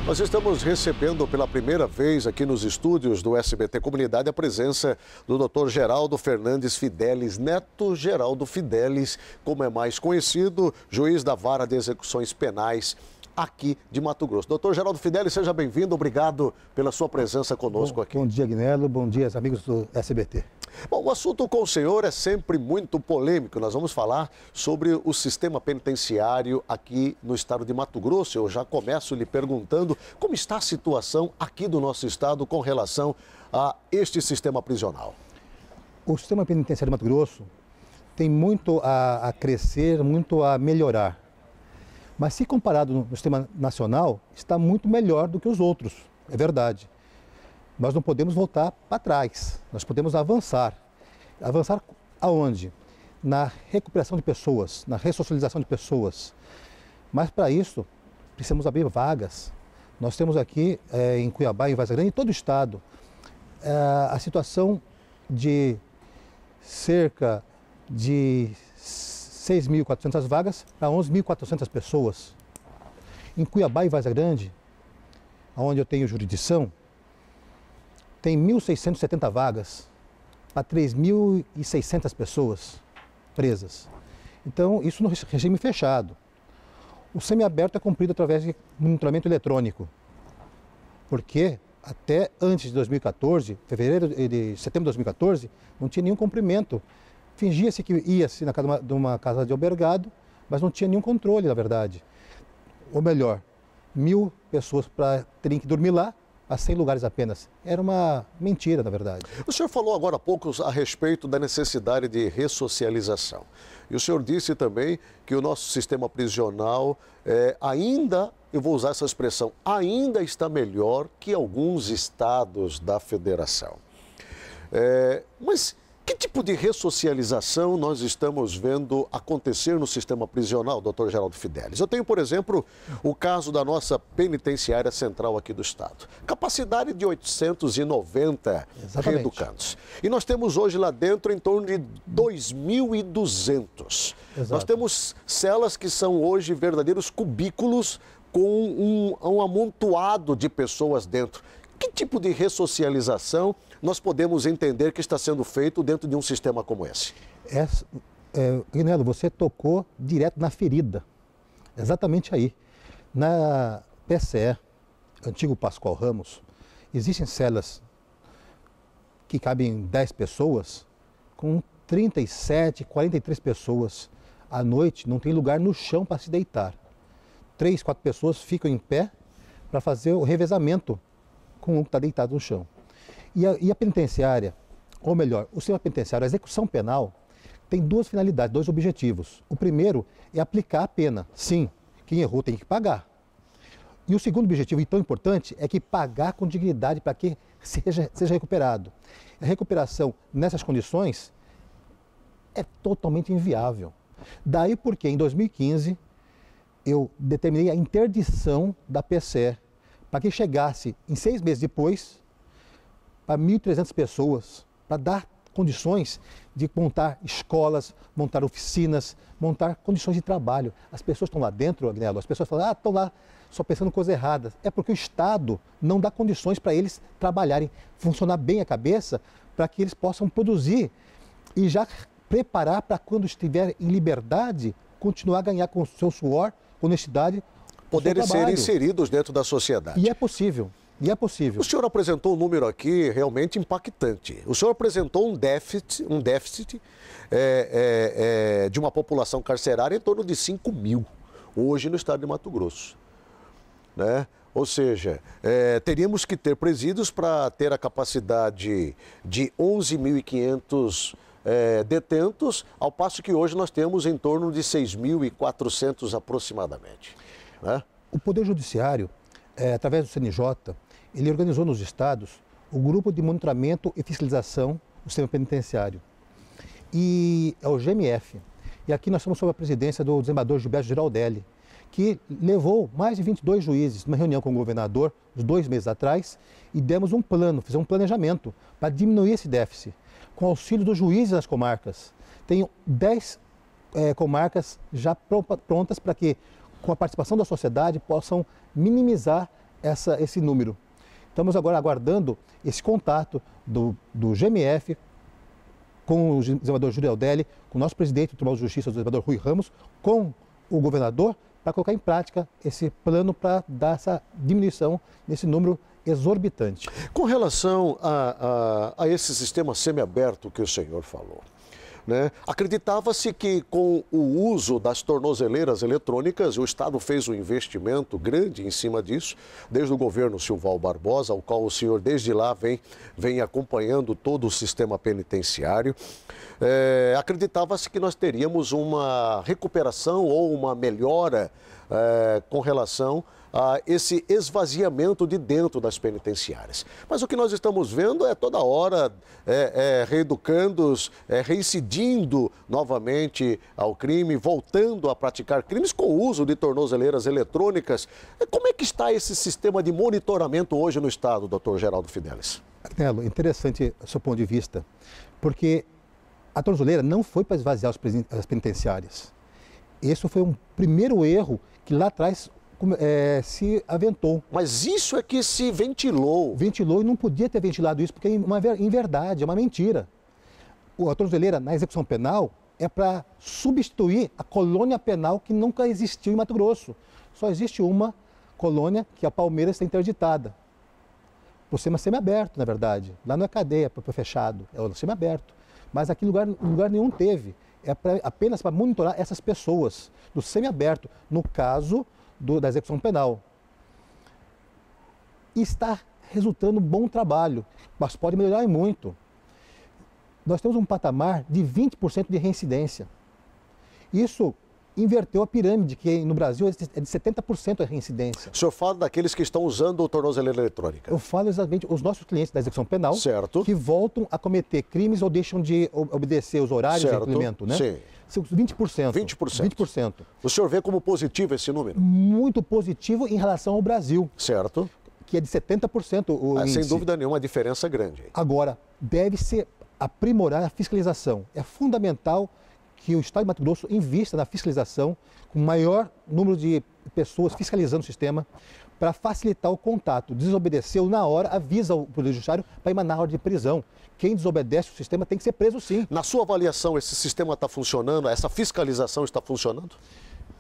Nós estamos recebendo pela primeira vez aqui nos estúdios do SBT Comunidade a presença do Dr. Geraldo Fernandes Fidelis, Neto Geraldo Fidelis, como é mais conhecido, juiz da Vara de Execuções Penais aqui de Mato Grosso. Dr. Geraldo Fidelis, seja bem-vindo, obrigado pela sua presença conosco aqui. Bom dia, Agnello, bom dia, amigos do SBT. Bom, o assunto com o senhor é sempre muito polêmico. Nós vamos falar sobre o sistema penitenciário aqui no estado de Mato Grosso. Eu já começo lhe perguntando como está a situação aqui do nosso estado com relação a este sistema prisional. O sistema penitenciário de Mato Grosso tem muito a crescer, muito a melhorar. Mas se comparado no sistema nacional, está muito melhor do que os outros, é verdade. Nós não podemos voltar para trás, nós podemos avançar. Avançar aonde? Na recuperação de pessoas, na ressocialização de pessoas. Mas para isso, precisamos abrir vagas. Nós temos aqui em Cuiabá, em Vargas Grande, em todo o estado, a situação de cerca de 6.400 vagas para 11.400 pessoas. Em Cuiabá e Vargas Grande, onde eu tenho jurisdição, tem 1.670 vagas para 3.600 pessoas presas. Então, isso no regime fechado. O semiaberto é cumprido através de monitoramento eletrônico, porque até antes de 2014, de setembro de 2014, não tinha nenhum cumprimento. Fingia-se que ia-se na casa de uma casa de albergado, mas não tinha nenhum controle, na verdade. Ou melhor, 1.000 pessoas terem que dormir lá, a 100 lugares apenas. Era uma mentira, na verdade. O senhor falou agora há pouco a respeito da necessidade de ressocialização. E o senhor disse também que o nosso sistema prisional ainda, eu vou usar essa expressão, ainda está melhor que alguns estados da federação. Mas que tipo de ressocialização nós estamos vendo acontecer no sistema prisional, doutor Geraldo Fidelis? Eu tenho, por exemplo, o caso da nossa penitenciária central aqui do estado. Capacidade de 890 reeducandos. E nós temos hoje lá dentro em torno de 2.200. Nós temos celas que são hoje verdadeiros cubículos com um amontoado de pessoas dentro. Que tipo de ressocialização nós podemos entender que está sendo feito dentro de um sistema como esse? Agnello, você tocou direto na ferida, exatamente aí. Na PCE, antigo Pascoal Ramos, existem celas que cabem 10 pessoas, com 37, 43 pessoas. À noite não tem lugar no chão para se deitar. 3, 4 pessoas ficam em pé para fazer o revezamento com o que está deitado no chão. E a penitenciária, ou melhor, o sistema penitenciário, a execução penal, tem duas finalidades, dois objetivos. O primeiro é aplicar a pena. Sim, quem errou tem que pagar. E o segundo objetivo, e tão importante, é que pagar com dignidade para que seja recuperado. A recuperação nessas condições é totalmente inviável. Daí porque, em 2015, eu determinei a interdição da PCE para que chegasse, em 6 meses depois, para 1.300 pessoas, para dar condições de montar escolas, montar oficinas, montar condições de trabalho. As pessoas estão lá dentro, Agnello, as pessoas falam, estão lá só pensando coisas erradas. É porque o Estado não dá condições para eles trabalharem, funcionar bem a cabeça, para que eles possam produzir e já preparar para quando estiver em liberdade, continuar a ganhar com o seu suor, honestidade, poderem ser inseridos dentro da sociedade. E é possível. E é possível. O senhor apresentou um número aqui realmente impactante. O senhor apresentou um déficit de uma população carcerária em torno de 5.000, hoje no estado de Mato Grosso. Né? Ou seja, teríamos que ter presídios para ter a capacidade de 11.500 detentos, ao passo que hoje nós temos em torno de 6.400 aproximadamente. Né? O Poder Judiciário, através do CNJ, ele organizou nos estados o Grupo de Monitoramento e Fiscalização do Sistema Penitenciário. E é o GMF. E aqui nós estamos sob a presidência do desembargador Gilberto Giraldelli, que levou mais de 22 juízes numa reunião com o governador, uns 2 meses atrás, e demos um plano, fizemos um planejamento para diminuir esse déficit, com auxílio dos juízes das comarcas. Tem 10 comarcas já prontas para que, com a participação da sociedade, possam minimizar esse número. Estamos agora aguardando esse contato do GMF com o desembargador Júlio Aldelli, com o nosso presidente do Tribunal de Justiça, o desembargador Rui Ramos, com o governador, para colocar em prática esse plano para dar essa diminuição nesse número exorbitante. Com relação a esse sistema semiaberto que o senhor falou, né? Acreditava-se que com o uso das tornozeleiras eletrônicas, o Estado fez um investimento grande em cima disso, desde o governo Silval Barbosa, ao qual o senhor desde lá vem acompanhando todo o sistema penitenciário. Acreditava-se que nós teríamos uma recuperação ou uma melhora com relação a esse esvaziamento de dentro das penitenciárias. Mas o que nós estamos vendo é toda hora reeducandos, reincidindo novamente ao crime, voltando a praticar crimes com o uso de tornozeleiras eletrônicas. Como é que está esse sistema de monitoramento hoje no Estado, doutor Geraldo Fidelis? Agnello, interessante o seu ponto de vista, porque a tornozeleira não foi para esvaziar as penitenciárias. Esse foi um primeiro erro que lá atrás se aventou. Mas isso é que se ventilou. Ventilou e não podia ter ventilado isso, porque em verdade, é uma mentira. A tornozeleira na execução penal é para substituir a colônia penal que nunca existiu em Mato Grosso. Só existe uma colônia, que é a Palmeiras, está interditada. O sistema semiaberto, na verdade. Lá não é cadeia para fechado, é o semiaberto. Mas aqui lugar nenhum teve. Apenas para monitorar essas pessoas do semiaberto, no caso da execução penal. E está resultando bom trabalho, mas pode melhorar muito. Nós temos um patamar de 20% de reincidência. Isso inverteu a pirâmide, que no Brasil é de 70% a reincidência. O senhor fala daqueles que estão usando o tornozeleira eletrônica? Eu falo exatamente os nossos clientes da execução penal, certo, que voltam a cometer crimes ou deixam de obedecer os horários de cumprimento, né? Sim. 20%. 20%. O senhor vê como positivo esse número? Muito positivo em relação ao Brasil. Certo. Que é de 70% o índice. Sem dúvida nenhuma, uma diferença grande. Agora, deve-se aprimorar a fiscalização. É fundamental que o Estado de Mato Grosso invista na fiscalização, com maior número de pessoas fiscalizando o sistema, para facilitar o contato. Desobedeceu na hora, avisa o Poder Judiciário para emanar a ordem de prisão. Quem desobedece o sistema tem que ser preso, sim. Na sua avaliação, esse sistema está funcionando? Essa fiscalização está funcionando?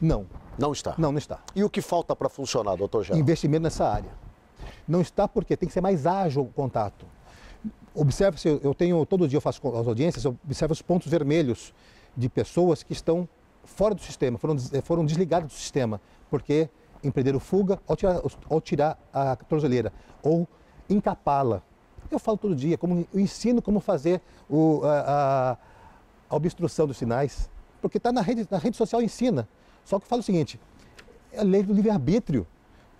Não. Não está? Não está. E o que falta para funcionar, doutor Geraldo? Investimento nessa área. Não está porque tem que ser mais ágil o contato. Observe-se, todo dia eu faço as audiências, eu observo os pontos vermelhos de pessoas que estão fora do sistema, foram desligadas do sistema, porque empreenderam fuga ao tirar a tornozeleira ou encapá-la. Eu falo todo dia, eu ensino como fazer a obstrução dos sinais, porque está na rede social ensina. Só que eu falo o seguinte, é a lei do livre-arbítrio.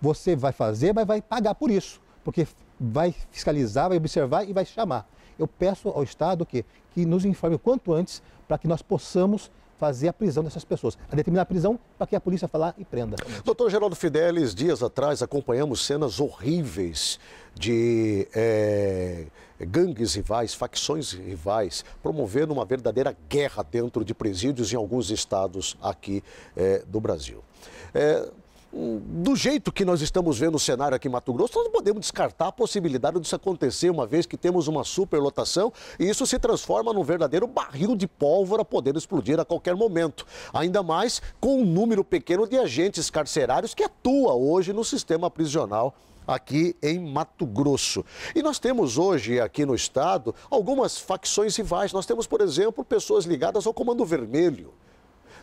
Você vai fazer, mas vai pagar por isso, porque vai fiscalizar, vai observar e vai chamar. Eu peço ao Estado que nos informe o quanto antes para que nós possamos fazer a prisão dessas pessoas, a determinar a prisão para que a polícia vá lá e prenda. Doutor Geraldo Fidelis, dias atrás acompanhamos cenas horríveis de gangues rivais, facções rivais, promovendo uma verdadeira guerra dentro de presídios em alguns estados aqui do Brasil. Do jeito que nós estamos vendo o cenário aqui em Mato Grosso, nós não podemos descartar a possibilidade disso acontecer, uma vez que temos uma superlotação e isso se transforma num verdadeiro barril de pólvora podendo explodir a qualquer momento. Ainda mais com um número pequeno de agentes carcerários que atua hoje no sistema prisional aqui em Mato Grosso. E nós temos hoje aqui no estado algumas facções rivais. Nós temos, por exemplo, pessoas ligadas ao Comando Vermelho.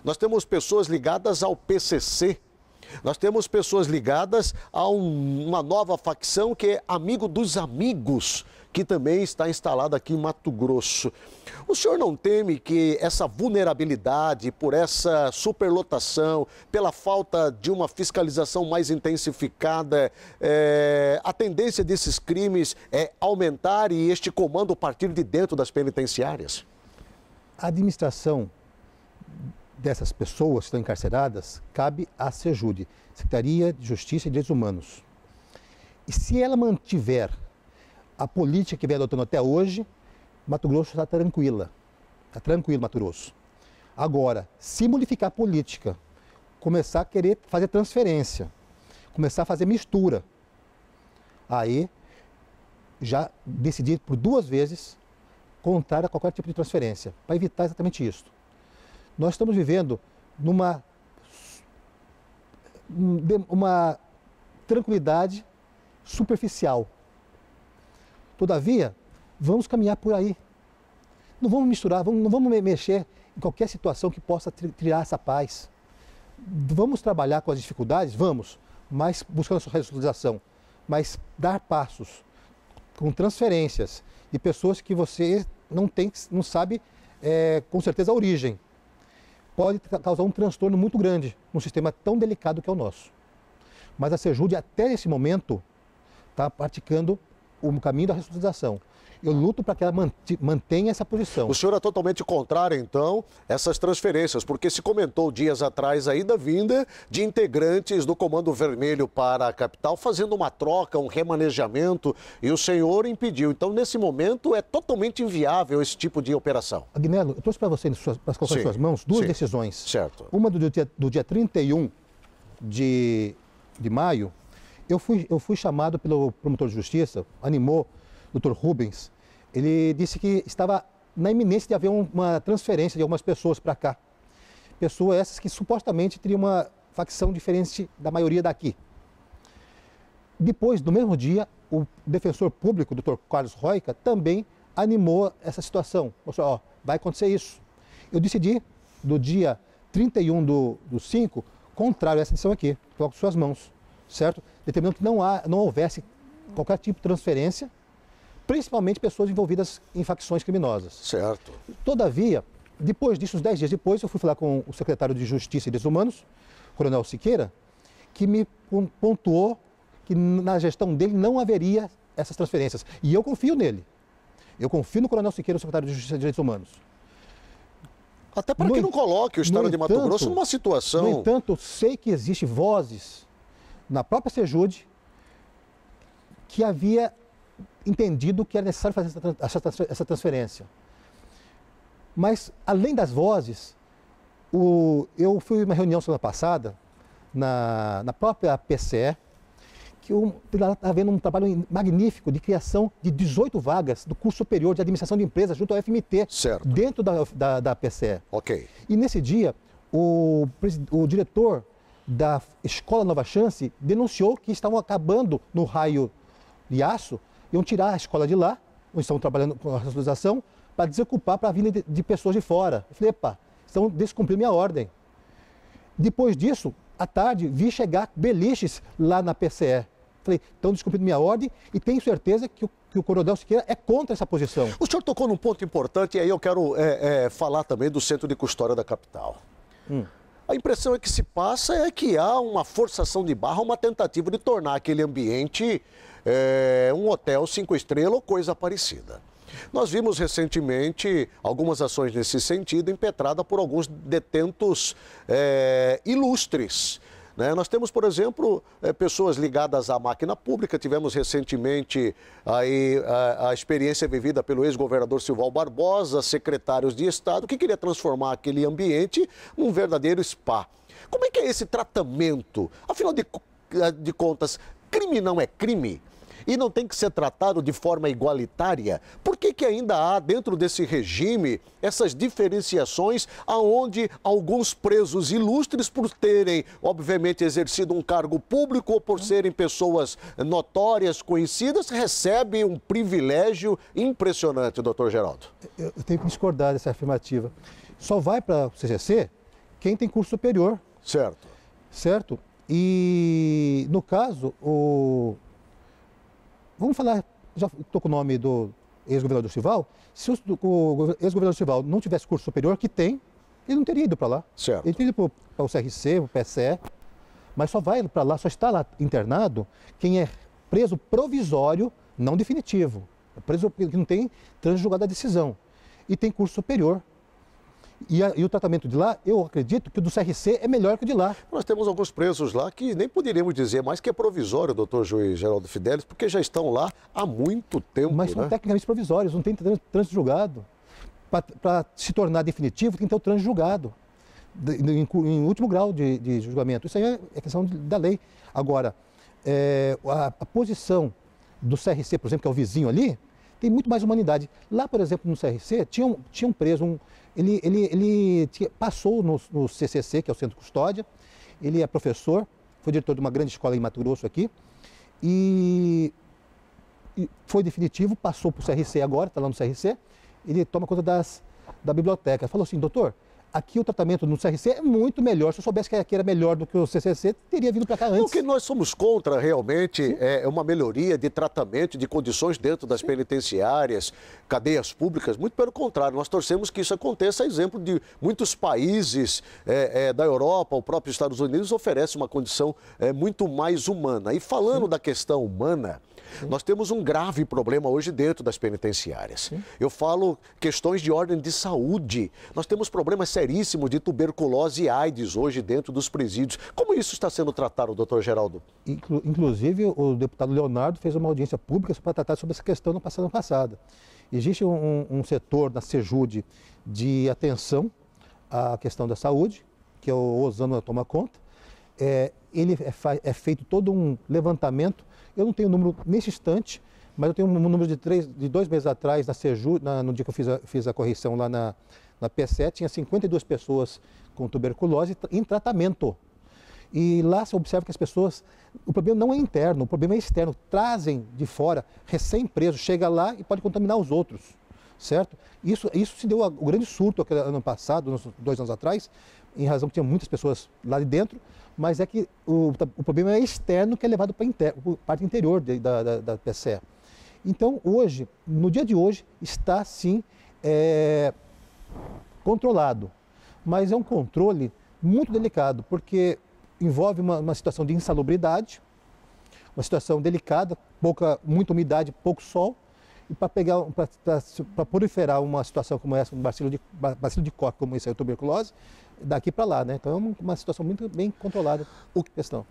Nós temos pessoas ligadas ao PCC. Nós temos pessoas ligadas a uma nova facção que é Amigo dos Amigos, que também está instalada aqui em Mato Grosso. O senhor não teme que essa vulnerabilidade, por essa superlotação, pela falta de uma fiscalização mais intensificada, a tendência desses crimes é aumentar e este comando partir de dentro das penitenciárias? A administração dessas pessoas que estão encarceradas cabe à SEJUDE, Secretaria de Justiça e Direitos Humanos. E se ela mantiver a política que vem adotando até hoje, Mato Grosso está tranquila. Está tranquilo, Mato Grosso. Agora, se modificar a política, começar a querer fazer transferência, começar a fazer mistura, Aí já decidi por 2 vezes contrário a qualquer tipo de transferência, para evitar exatamente isso. Nós estamos vivendo numa uma tranquilidade superficial. Todavia, vamos caminhar por aí. Não vamos misturar, não vamos mexer em qualquer situação que possa tirar essa paz. Vamos trabalhar com as dificuldades? Vamos, mas buscando a sua resolução. Mas dar passos com transferências de pessoas que você não sabe com certeza a origem, pode causar um transtorno muito grande num sistema tão delicado que é o nosso. Mas a Serjude, até esse momento, está praticando o caminho da ressocialização. Eu luto para que ela mantenha essa posição. O senhor é totalmente contrário, então, a essas transferências, porque se comentou dias atrás aí da vinda de integrantes do Comando Vermelho para a capital, fazendo uma troca, um remanejamento, e o senhor impediu. Então, nesse momento, é totalmente inviável esse tipo de operação. Agnello, eu trouxe para você, para colocar em suas mãos, 2 decisões. Certo. Uma do dia 31 de maio, eu fui chamado pelo promotor de justiça, animou o Dr. Rubens. Ele disse que estava na iminência de haver uma transferência de algumas pessoas para cá. Pessoas essas que supostamente teriam uma facção diferente da maioria daqui. Depois, no mesmo dia, o defensor público, Dr. Carlos Roica, também animou essa situação. Mostrou, vai acontecer isso. Eu decidi, do dia 31 do 5, contrário a essa decisão aqui. Coloco em suas mãos, certo? Determinando que não houvesse qualquer tipo de transferência, principalmente pessoas envolvidas em facções criminosas. Certo. Todavia, depois disso, uns 10 dias depois, eu fui falar com o secretário de Justiça e Direitos Humanos, Coronel Siqueira, que me pontuou que na gestão dele não haveria essas transferências. E eu confio nele. Eu confio no Coronel Siqueira, o secretário de Justiça e Direitos Humanos. Até para que não coloque o Estado de Mato Grosso numa situação... No entanto, sei que existem vozes na própria Serjude que havia entendido que era necessário fazer essa transferência. Mas, além das vozes, eu fui em uma reunião semana passada, na própria PCE, que está havendo um trabalho magnífico de criação de 18 vagas do curso superior de administração de empresas junto ao FMT, certo, dentro da PCE. Ok. E nesse dia, o diretor da Escola Nova Chance denunciou que estavam acabando no raio de aço, iam tirar a escola de lá, onde estão trabalhando com a racionalização, para desocupar para a vinda de pessoas de fora. Eu falei, epa, estão descumprindo minha ordem. Depois disso, à tarde, vi chegar beliches lá na PCE. Falei, estão descumprindo minha ordem e tenho certeza que o Coronel Siqueira é contra essa posição. O senhor tocou num ponto importante e aí eu quero falar também do Centro de Custódia da capital. A impressão que se passa é que há uma forçação de barra, uma tentativa de tornar aquele ambiente um hotel 5 estrelas ou coisa parecida. Nós vimos recentemente algumas ações nesse sentido impetradas por alguns detentos ilustres. Nós temos, por exemplo, pessoas ligadas à máquina pública. Tivemos recentemente aí a experiência vivida pelo ex-governador Silval Barbosa, secretários de Estado, que queria transformar aquele ambiente num verdadeiro spa. Como é que é esse tratamento? Afinal de contas, crime não é crime? E não tem que ser tratado de forma igualitária? Por que ainda há dentro desse regime essas diferenciações aonde alguns presos ilustres, por terem, obviamente, exercido um cargo público ou por serem pessoas notórias, conhecidas, recebem um privilégio impressionante, doutor Geraldo? Eu tenho que discordar dessa afirmativa. Só vai para o CCC quem tem curso superior. Certo. Certo? E, no caso, vamos falar, já estou com o nome do ex-governador Silval. Se o ex-governador Silval não tivesse curso superior, que tem, ele não teria ido para lá. Certo. Ele teria ido para o CRC, para o PSE, mas só vai para lá, só está lá internado quem é preso provisório, não definitivo. É preso que não tem transjugado da decisão. E tem curso superior. E o tratamento de lá, eu acredito que o do CRC é melhor que o de lá. Nós temos alguns presos lá que nem poderíamos dizer mais que é provisório, doutor juiz Geraldo Fidelis, porque já estão lá há muito tempo. Mas são tecnicamente provisórios, não tem trânsito julgado. Para se tornar definitivo, tem que ter o trânsito julgado, em último grau de julgamento. Isso aí é questão da lei. Agora, a posição do CRC, por exemplo, que é o vizinho ali, tem muito mais humanidade. Lá, por exemplo, no CRC, tinha um preso, passou no CCC, que é o Centro de Custódia, ele é professor, foi diretor de uma grande escola em Mato Grosso aqui, e foi definitivo, passou para o CRC agora, está lá no CRC, ele toma conta da biblioteca. Falou assim, doutor, aqui o tratamento no CRC é muito melhor. Se eu soubesse que aqui era melhor do que o CCC, teria vindo para cá antes. O que nós somos contra realmente é uma melhoria de tratamento, de condições dentro das penitenciárias, cadeias públicas. Muito pelo contrário, nós torcemos que isso aconteça. Exemplo de muitos países da Europa, o próprio Estados Unidos oferece uma condição muito mais humana. E falando da questão humana, nós temos um grave problema hoje dentro das penitenciárias. Eu falo questões de ordem de saúde. Nós temos problemas seríssimos de tuberculose e AIDS hoje dentro dos presídios. Como isso está sendo tratado, doutor Geraldo? Inclusive, o deputado Leonardo fez uma audiência pública para tratar sobre essa questão no passado. Existe um setor na Sejude de atenção à questão da saúde, que é o Osano toma conta. Ele é feito todo um levantamento. Eu não tenho o número nesse instante, mas eu tenho um número de 2 meses atrás, na Sejude, no dia que eu fiz a correção lá na P7, tinha 52 pessoas com tuberculose em tratamento. E lá se observa que as pessoas, o problema não é interno, o problema é externo. Trazem de fora, recém-preso, chega lá e pode contaminar os outros, certo? Isso se deu o grande surto ano passado, 2 anos atrás, em razão que tinha muitas pessoas lá de dentro, mas é que o problema é externo, que é levado para a parte interior da PCE. Então, hoje, no dia de hoje, está sim controlado, mas é um controle muito delicado, porque envolve uma situação de insalubridade, uma situação delicada, muita umidade, pouco sol, e para proliferar uma situação como essa, um bacilo de Koch, como esse aí, tuberculose, daqui para lá, né? Então é uma situação muito bem controlada. Questão.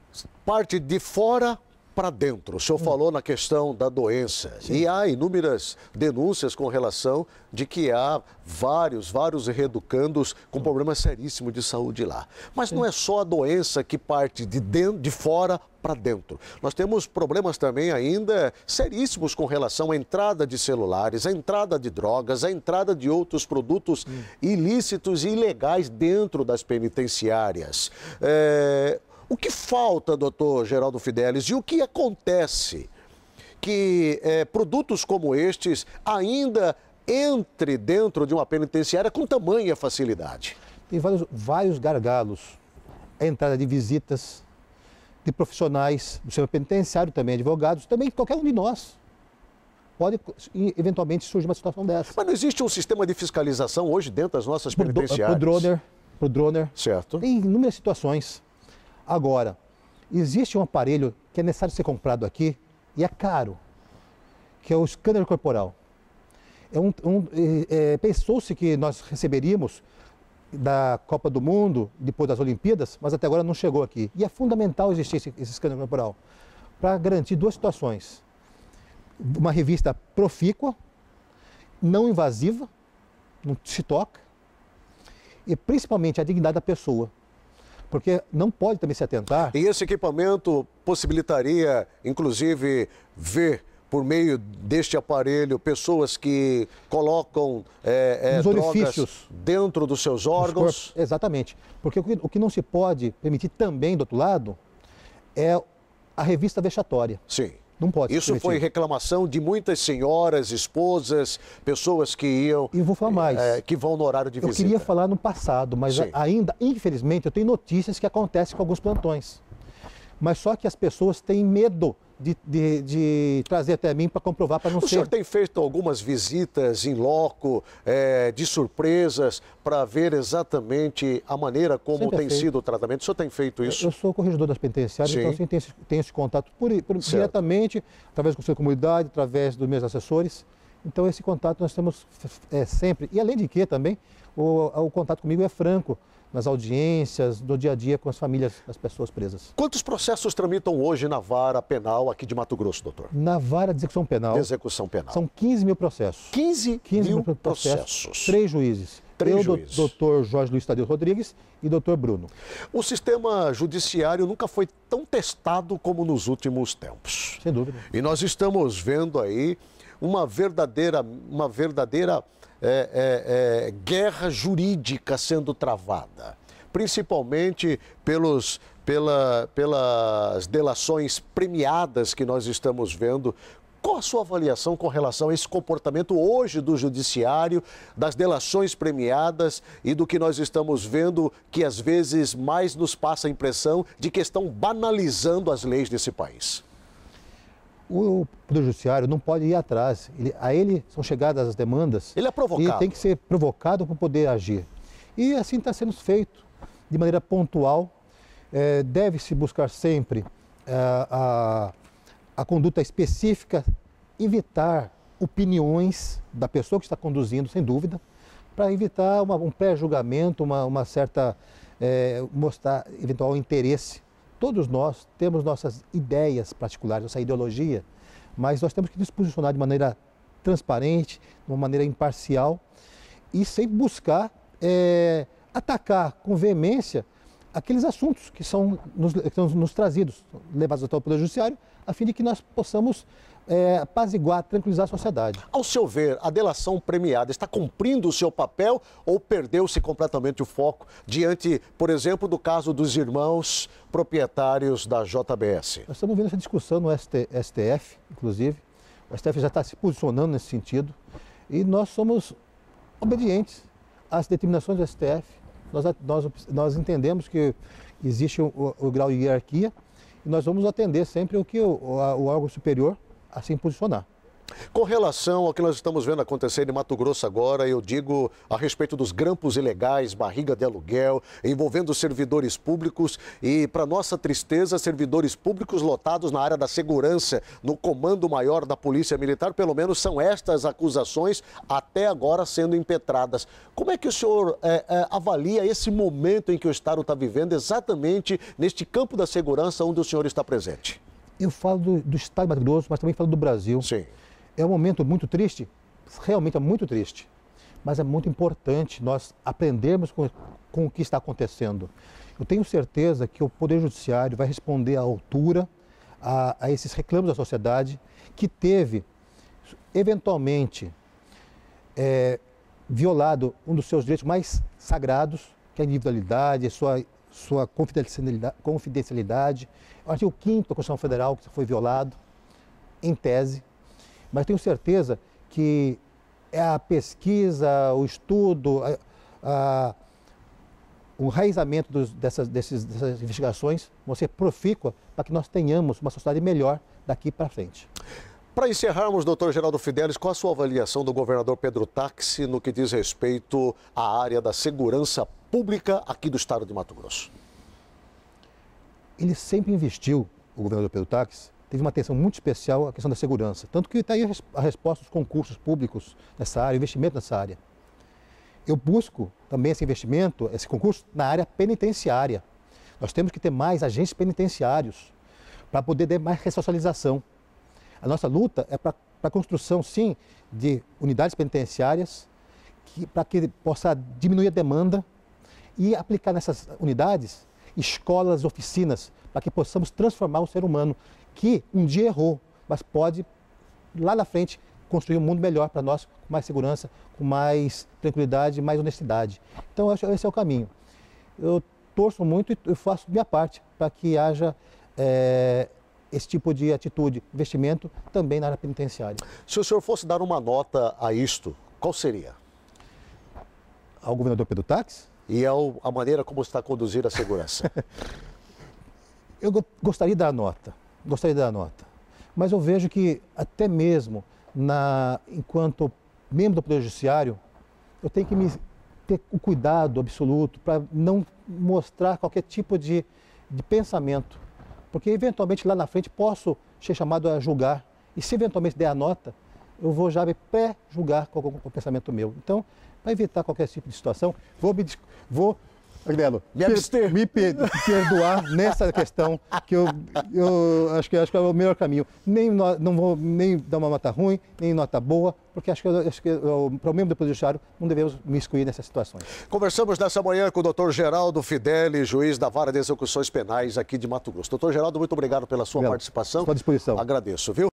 Parte de fora para dentro. O senhor falou na questão da doença. Sim. E há inúmeras denúncias com relação de que há vários reeducandos com problemas seríssimos de saúde lá. Mas Sim. não é só a doença que parte de fora para dentro. Nós temos problemas também ainda seríssimos com relação à entrada de celulares, à entrada de drogas, à entrada de outros produtos ilícitos e ilegais dentro das penitenciárias. O que falta, doutor Geraldo Fidelis, e o que acontece que produtos como estes ainda entre dentro de uma penitenciária com tamanha facilidade? Tem vários gargalos. A entrada de visitas, de profissionais do sistema penitenciário, também advogados, também qualquer um de nós. Pode, eventualmente, surgir uma situação dessa. Mas não existe um sistema de fiscalização hoje dentro das nossas penitenciárias? Pro droner. Certo. Tem inúmeras situações. Agora, existe um aparelho que é necessário ser comprado aqui e é caro, que é o escâner corporal. Pensou-se que nós receberíamos da Copa do Mundo, depois das Olimpíadas, mas até agora não chegou aqui. E é fundamental existir esse escâner corporal para garantir 2 situações. Uma revista profícua, não invasiva, não se toca, e principalmente a dignidade da pessoa. Porque não pode também se atentar... E esse equipamento possibilitaria, inclusive, ver, por meio deste aparelho, pessoas que colocam drogas dentro dos seus órgãos? Exatamente. Porque o que não se pode permitir também, do outro lado, é a revista vexatória. Sim. Não pode. Isso foi reclamação de muitas senhoras, esposas, pessoas que iam... E vou falar mais. Que vão no horário de visita. Eu queria falar no passado, mas ainda, infelizmente, eu tenho notícias que acontecem com alguns plantões. Mas só que as pessoas têm medo de trazer até mim para comprovar, para não ser... O senhor tem feito algumas visitas em loco, de surpresas, para ver exatamente a maneira como tem sido o tratamento? O senhor tem feito isso? Eu sou corregedor das penitenciárias, então assim, tenho esse contato diretamente, através do Conselho de Comunidade, através dos meus assessores. Então esse contato nós temos sempre. E além de que também, o contato comigo é franco, nas audiências, no dia a dia com as famílias das pessoas presas. Quantos processos tramitam hoje na vara penal aqui de Mato Grosso, doutor? Na vara de execução penal. De execução penal. São 15 mil processos. 15 mil processos. 3 juízes. Três eu, juízes. doutor Jorge Luiz Tadeu Rodrigues e doutor Bruno. O sistema judiciário nunca foi tão testado como nos últimos tempos. Sem dúvida. E nós estamos vendo aí uma verdadeira guerra jurídica sendo travada, principalmente pelas delações premiadas que nós estamos vendo. Qual a sua avaliação com relação a esse comportamento hoje do judiciário, das delações premiadas e do que nós estamos vendo que às vezes mais nos passa a impressão de que estão banalizando as leis desse país? O Poder Judiciário não pode ir atrás. A ele são chegadas as demandas. Ele é provocado. E tem que ser provocado para poder agir. E assim está sendo feito, de maneira pontual. Deve-se buscar sempre a conduta específica, evitar opiniões da pessoa que está conduzindo, sem dúvida, para evitar um pré-julgamento, uma certa, mostrar eventual interesse. Todos nós temos nossas ideias particulares, nossa ideologia, mas nós temos que nos posicionar de maneira transparente, de uma maneira imparcial e sempre buscar atacar com veemência aqueles assuntos que são nos trazidos, levados até o Poder Judiciário, a fim de que nós possamos apaziguar, tranquilizar a sociedade. Ao seu ver, a delação premiada está cumprindo o seu papel ou perdeu-se completamente o foco diante, por exemplo, do caso dos irmãos proprietários da JBS? Nós estamos vendo essa discussão no STF, inclusive. O STF já está se posicionando nesse sentido e nós somos obedientes às determinações do STF. Nós entendemos que existe o grau de hierarquia e nós vamos atender sempre o que o órgão superior assim posicionar. Com relação ao que nós estamos vendo acontecer em Mato Grosso agora, eu digo a respeito dos grampos ilegais, barriga de aluguel, envolvendo servidores públicos e, para nossa tristeza, servidores públicos lotados na área da segurança, no comando maior da Polícia Militar, pelo menos são estas acusações até agora sendo impetradas. Como é que o senhor avalia esse momento em que o Estado está vivendo exatamente neste campo da segurança onde o senhor está presente? Eu falo do Estado de Mato Grosso, mas também falo do Brasil. Sim. É um momento muito triste, realmente é muito triste, mas é muito importante nós aprendermos com o que está acontecendo. Eu tenho certeza que o Poder Judiciário vai responder à altura a esses reclamos da sociedade que teve, eventualmente, violado um dos seus direitos mais sagrados, que é a individualidade, sua confidencialidade. O artigo 5º da Constituição Federal que foi violado, em tese. Mas tenho certeza que a pesquisa, o estudo, o enraizamento dessas investigações vão ser profícua para que nós tenhamos uma sociedade melhor daqui para frente. Para encerrarmos, doutor Geraldo Fidelis, qual a sua avaliação do governador Pedro Táxi no que diz respeito à área da segurança pública aqui do estado de Mato Grosso? Ele sempre investiu, o governador Pedro Táxi, teve uma atenção muito especial à questão da segurança. Tanto que está aí a resposta dos concursos públicos nessa área, investimento nessa área. Eu busco também esse investimento, esse concurso, na área penitenciária. Nós temos que ter mais agentes penitenciários para poder ter mais ressocialização. A nossa luta é para a construção, sim, de unidades penitenciárias, para que possa diminuir a demanda e aplicar nessas unidades escolas, oficinas, para que possamos transformar o ser humano que um dia errou, mas pode, lá na frente, construir um mundo melhor para nós, com mais segurança, com mais tranquilidade, mais honestidade. Então, eu acho que esse é o caminho. Eu torço muito e eu faço minha parte para que haja esse tipo de atitude, investimento também na área penitenciária. Se o senhor fosse dar uma nota a isto, qual seria? Ao governador Pedro Táxi? E a maneira como está a conduzir a segurança? Eu gostaria de dar nota. Mas eu vejo que até mesmo enquanto membro do Poder Judiciário, eu tenho que ter o cuidado absoluto para não mostrar qualquer tipo de pensamento. Porque eventualmente lá na frente posso ser chamado a julgar. E se eventualmente der a nota, eu vou já me pré-julgar com o pensamento meu. Então, para evitar qualquer tipo de situação, vou Agnello, Me abster. perdoar nessa questão, que eu acho que é o melhor caminho. Não vou nem dar uma nota ruim, nem nota boa, porque acho que para o membro do Poder Judiciário não devemos me excluir nessas situações. Conversamos nessa manhã com o doutor Geraldo Fideli, juiz da Vara de Execuções Penais aqui de Mato Grosso. Doutor Geraldo, muito obrigado pela sua participação. Estou à disposição. Agradeço, viu?